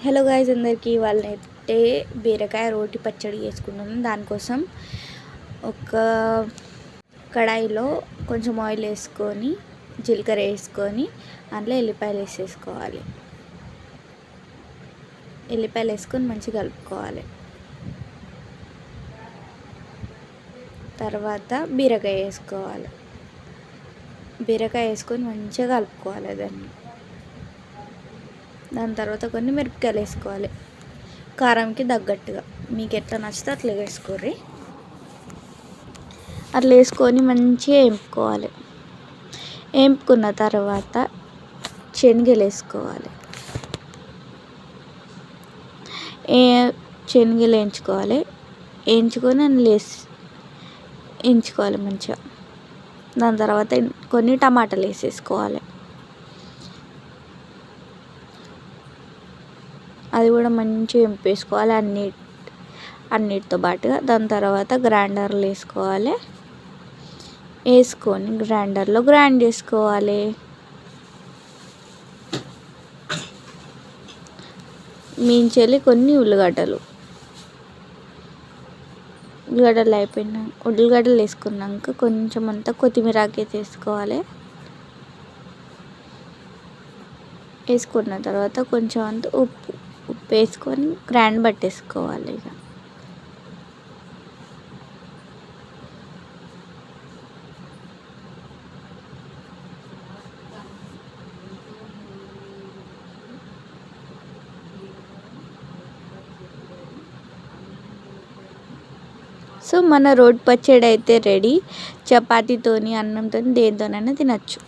Hello guys, అందరికీ వాళ్ళైతే బీరకాయ రోటి పచ్చడి చేసుకున్నాను. దానికోసం ఒక కడాయిలో కొంచెం ఆయిల్ వేసుకొని జీలకర్ర వేసుకొని అందులో ఎల్లిపాయలు వేసేసుకోవాలి. ఎల్లిపాయలు వేసుకొని మంచిగా కలుపుకోవాలి. తర్వాత బీరకాయ వేసుకోవాలి. బీరకాయ వేసుకొని మంచిగా కలుపుకోవాలి. దాని తర్వాత కొన్ని మిరపకాయలు వేసుకోవాలి, కారంకి తగ్గట్టుగా. మీకు ఎట్లా నచ్చితే అట్లా వేసుకోర్రి. అట్లా వేసుకొని మంచిగా వేపుకోవాలి. వేపుకున్న తర్వాత శనగలు వేసుకోవాలి. శనగలు వేయించుకొని అందులో వేయించుకోవాలి మంచిగా. దాని తర్వాత కొన్ని టమాటాలు వేసేసుకోవాలి. అది కూడా మంచిగా వేసుకోవాలి అన్నిటితో పాటుగా. దాని తర్వాత గ్రైండర్లో వేసుకొని గ్రైండర్లో గ్రైండ్ చేసుకోవాలి. మించెల్లి కొన్ని ఉల్లిగడ్డలు ఉల్లిగడ్డలు వేసుకున్నాక కొంచెం అంతా కొత్తిమీర వేసుకోవాలి. వేసుకున్న తర్వాత కొంచెం అంత ఉప్పు వేసుకొని గ్రైండ్ పట్టేసుకోవాలి. ఇక సో మన రోటి పచ్చడి అయితే రెడీ. చపాతీతోని, అన్నంతో, దేనితోనైనా తినచ్చు.